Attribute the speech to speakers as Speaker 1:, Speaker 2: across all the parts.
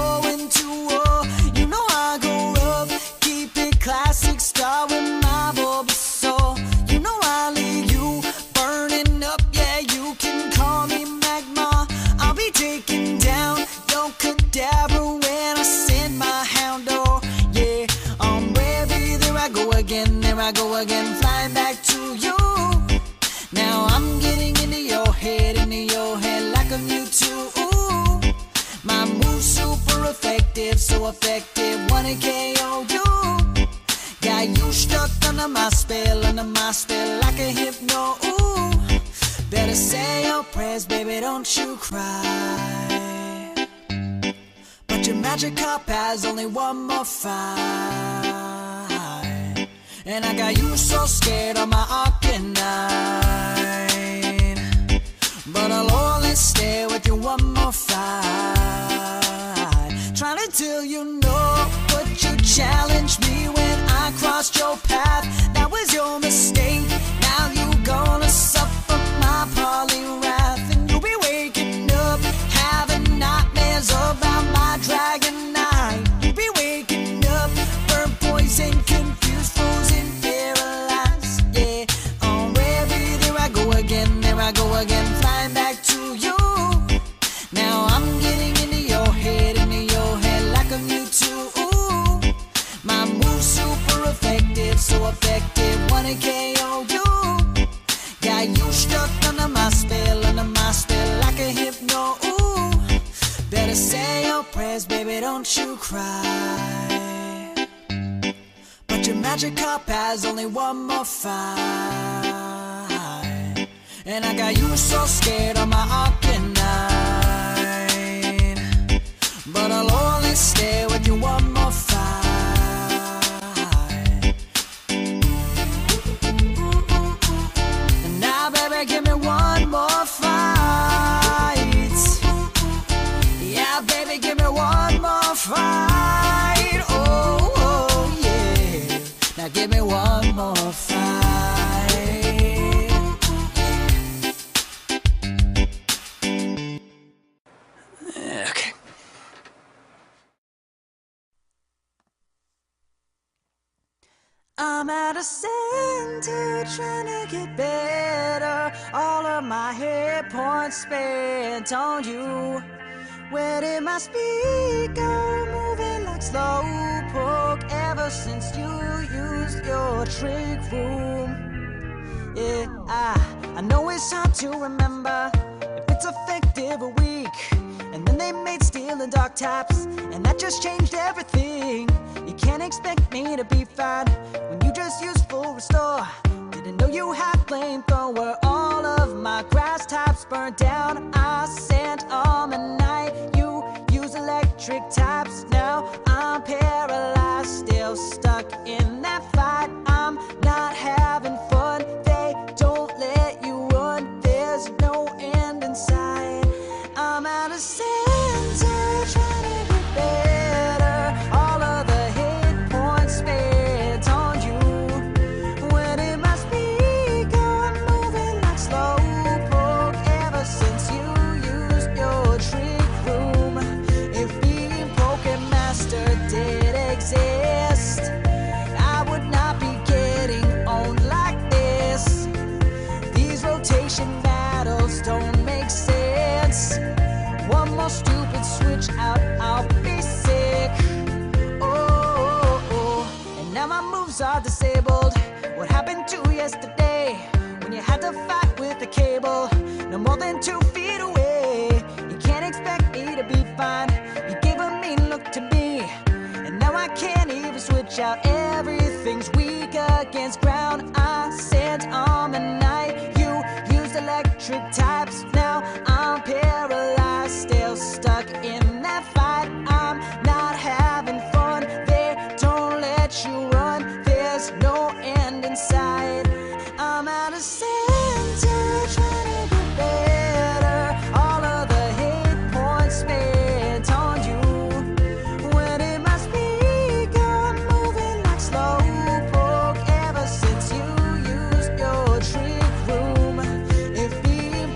Speaker 1: going to war. You know I go rough, keep it classic, star with my Bulbasaur. You know I leave you burning up, yeah, you can call me Magma. I'll be taking down your cadaver when I send my Houndour. Yeah, I'm ready, there I go again, flying back to you. Now I'm getting into your head like a Mewtwo. Ooh, my move's super effective, so effective, wanna KO you. Got you stuck under my spell, like a hypno. Ooh, better say your prayers, baby, don't you cry. But your Magikarp has only one more fight, and I got you so scared on my Arcanine. But I'll only stay with you one more fight. Trying to tell you no, but you challenged me when I crossed your path. That was your mistake, now you gonna suffer my Poliwrath. And you'll be waking up, having nightmares about my Dragonite. You'll be waking up, burnt, poison, confused, frozen, paralyzed. Yeah, already there I go again, flying back to you. Now I'm getting into your head like a Mewtwo. Ooh, my move's super effective, so effective, wanna KO you. Got you stuck under my spell, like a hypno. Ooh, better say your prayers, baby, don't you cry. But your Magikarp has only one more fight, and I got you so scared on my Arcanine. But I'll only stay with you one more fight. And now, baby, give me one more fight. Yeah, baby, give me one more fight. Oh, oh yeah. Now give me one more fight. Okay. I'm at a center trying to get better. All of my hit points spent on you. Where did my speed go? Moving like slowpoke ever since you used your trick room. Yeah, I know it's hard to remember if it's effective or weak. And then they made steel and dark types, and that just changed everything. You can't expect me to be fine when you just used full restore. Didn't know you had flamethrower. All of my grass types burned down. I sent on the night. You use electric types. Now I'm paralyzed, still stuck in that fight. I'm not having fun. They don't let you run. There's no end in sight. I'm out of center, trying to get better. All of the hit points spent on you. When it must be going, moving like slowpoke ever since you used your trick room. If being Pokemaster did exist, I would not be getting owned like this. These rotation battles don't make sense. One more stupid switch out, I'll be sick. Oh, and now my moves are disabled. What happened to yesterday when you had to fight with a cable? No more than 2 feet away. You can't expect me to be fine. You gave a mean look to me, and now I can't even switch out. Everything's weak against ground. I sent on the night. You used electric types. Now I'm paralyzed, still stuck in that fight. I'm not having fun. They don't let you run. There's no end in sight. I'm out of center, trying to get better. All of the hit points spent on you. When it must be going, moving like slowpoke ever since you used your trick room. If being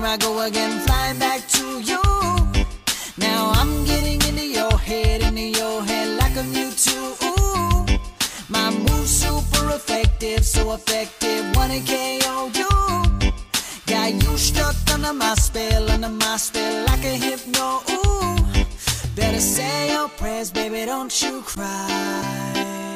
Speaker 1: I go again, flying back to you. Now I'm getting into your head like a Mewtwo. My move's super effective, so effective, wanna KO you. Got you stuck under my spell, like a hypno. Better say your prayers, baby, don't you cry.